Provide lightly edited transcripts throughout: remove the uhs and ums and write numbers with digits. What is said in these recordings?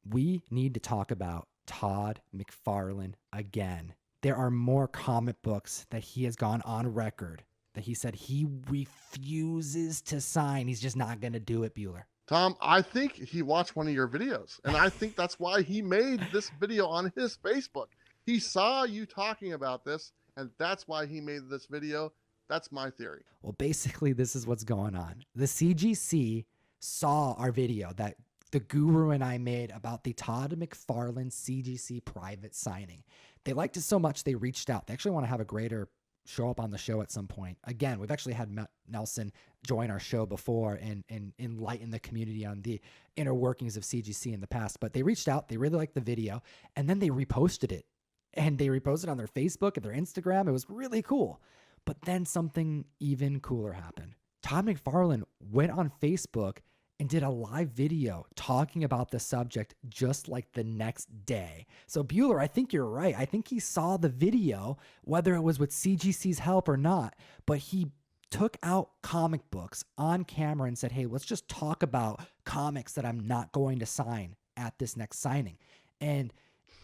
we need to talk about Todd McFarlane again. There are more comic books that he has gone on record that he said he refuses to sign. He's just not going to do it, Bueller. Tom, I think he watched one of your videos, and I think that's why he made this video on his Facebook. He saw you talking about this, and that's why he made this video. That's my theory. Well, basically, this is what's going on. The CGC saw our video that the Guru and I made about the Todd McFarlane CGC private signing. They liked it so much, they reached out. They actually want to have a greater show up on the show at some point. Again, we've actually had Nelson join our show before and enlighten the community on the inner workings of CGC in the past. But they reached out, they really liked the video, and then they reposted it. And they reposted on their Facebook and their Instagram. It was really cool. But then something even cooler happened. Todd McFarlane went on Facebook and did a live video talking about the subject just like the next day. So Bueller, I think you're right. I think he saw the video, whether it was with CGC's help or not, but he took out comic books on camera and said, hey, let's just talk about comics that I'm not going to sign at this next signing. And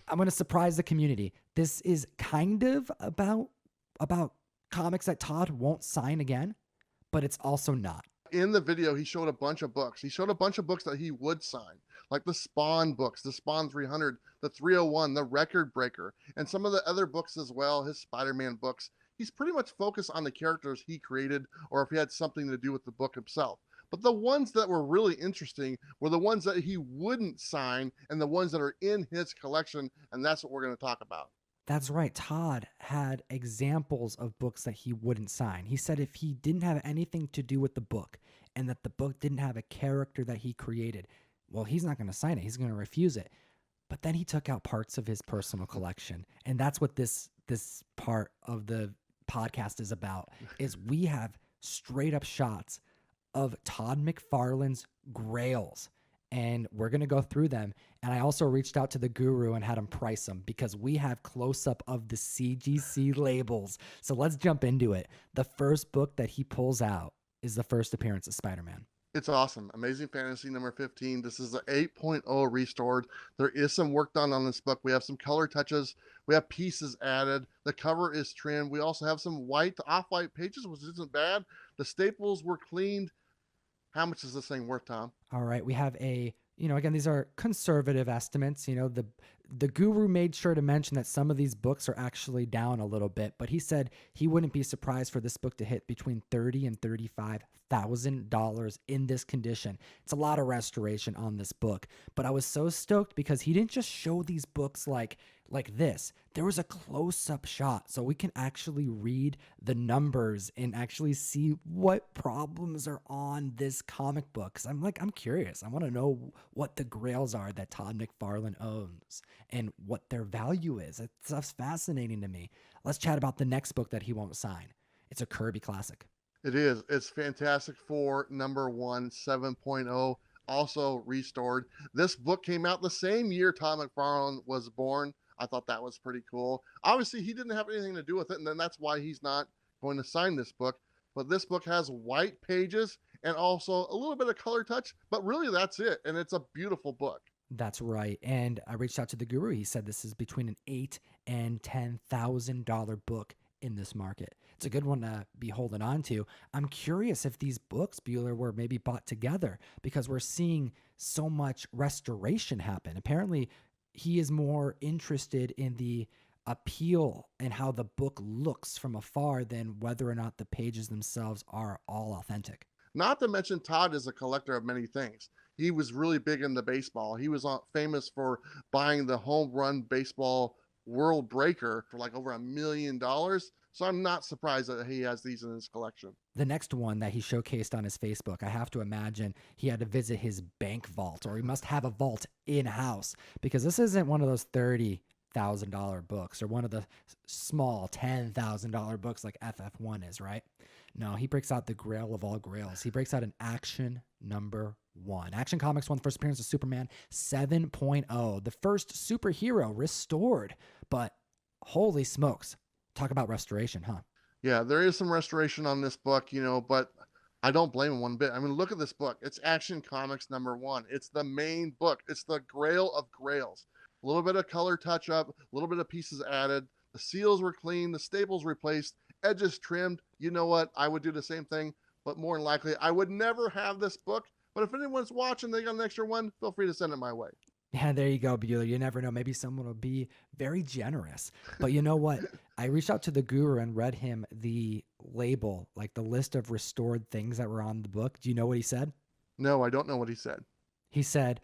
I'm going to surprise the community. This is kind of about comics that Todd won't sign again, but it's also not. In the video, he showed a bunch of books. He showed a bunch of books that he would sign, like the Spawn books, the Spawn 300, the 301, the Record Breaker, and some of the other books as well, his Spider-Man books. He's pretty much focused on the characters he created, or if he had something to do with the book himself. But the ones that were really interesting were the ones that he wouldn't sign and the ones that are in his collection, and that's what we're going to talk about. That's right. Todd had examples of books that he wouldn't sign. He said if he didn't have anything to do with the book and that the book didn't have a character that he created, well, he's not going to sign it. He's going to refuse it. But then he took out parts of his personal collection. And that's what this part of the podcast is about, is we have straight up shots of Todd McFarlane's Grails. And we're going to go through them. And I also reached out to the Guru and had him price them because we have close-up of the CGC labels. So let's jump into it. The first book that he pulls out is the first appearance of Spider-Man. It's awesome. Amazing Fantasy number 15. This is the 8.0 restored. There is some work done on this book. We have some color touches. We have pieces added. The cover is trimmed. We also have some white to off-white pages, which isn't bad. The staples were cleaned. How much is this thing worth, Tom? All right. We have again, these are conservative estimates. The Guru made sure to mention that some of these books are actually down a little bit, but he said he wouldn't be surprised for this book to hit between $30,000 and $35,000 in this condition. It's a lot of restoration on this book, but I was so stoked because he didn't just show these books like this. There was a close-up shot, so we can actually read the numbers and actually see what problems are on this comic book. 'Cause I'm curious. I want to know what the Grails are that Todd McFarlane owns and what their value is. That stuff's fascinating to me. Let's chat about the next book that he won't sign. It's a Kirby classic. It is. It's Fantastic Four number 1, 7.0, also restored. This book came out the same year Todd McFarlane was born. I thought that was pretty cool. Obviously, he didn't have anything to do with it, and then that's why he's not going to sign this book. But this book has white pages and also a little bit of color touch, but really that's it. And it's a beautiful book. That's right. And I reached out to the Guru. He said this is between an $8,000 and $10,000 book in this market. It's a good one to be holding on to. I'm curious if these books, Bueller, were maybe bought together because we're seeing so much restoration happen. Apparently, he is more interested in the appeal and how the book looks from afar than whether or not the pages themselves are all authentic. Not to mention, Todd is a collector of many things. He was really big into baseball. He was famous for buying the home run baseball world breaker for like over $1 million. So I'm not surprised that he has these in his collection. The next one that he showcased on his Facebook, I have to imagine he had to visit his bank vault, or he must have a vault in-house, because this isn't one of those $30,000 books or one of the small $10,000 books like FF1 is, right? No, he breaks out the Grail of all Grails. He breaks out an Action number 1. Action Comics won the first appearance of Superman 7.0, the first superhero restored. But holy smokes, talk about restoration, huh? Yeah, there is some restoration on this book, but I don't blame him one bit. I mean, look at this book. It's Action Comics #1. It's the main book. It's the Grail of Grails. A little bit of color touch up, a little bit of pieces added. The seals were clean, the staples replaced, edges trimmed. You know what? I would do the same thing, but more than likely, I would never have this book. But if anyone's watching, they got an extra one, feel free to send it my way. Yeah, there you go, Bueller. You never know. Maybe someone will be very generous. But you know what? I reached out to the guru and read him the label, like the list of restored things that were on the book. Do you know what he said? No, I don't know what he said. He said,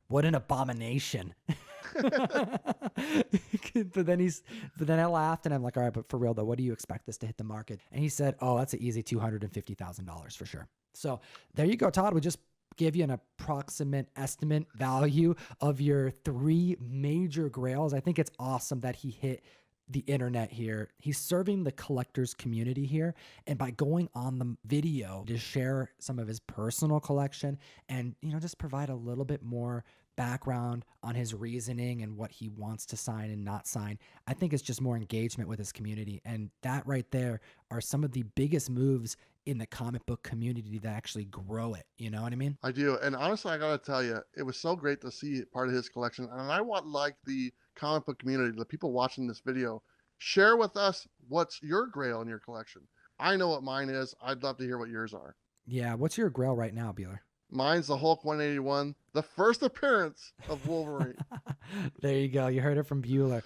"What an abomination." but then I laughed and I'm like, all right, but for real though, what do you expect this to hit the market? And he said, oh, that's an easy $250,000 for sure. So there you go, Todd. We just give you an approximate estimate value of your 3 major grails. I think it's awesome that he hit the internet here. He's serving the collectors community here. And by going on the video to share some of his personal collection and, just provide a little bit more background on his reasoning and what he wants to sign and not sign, I think it's just more engagement with his community. And that right there are some of the biggest moves in the comic book community that actually grow it. You know what I mean? I do. And honestly, I got to tell you, it was so great to see part of his collection. And I want like the comic book community, the people watching this video, share with us what's your grail in your collection. I know what mine is. I'd love to hear what yours are. Yeah. What's your grail right now, Bueller? Mine's the Hulk 181, the first appearance of Wolverine. There you go. You heard it from Bueller.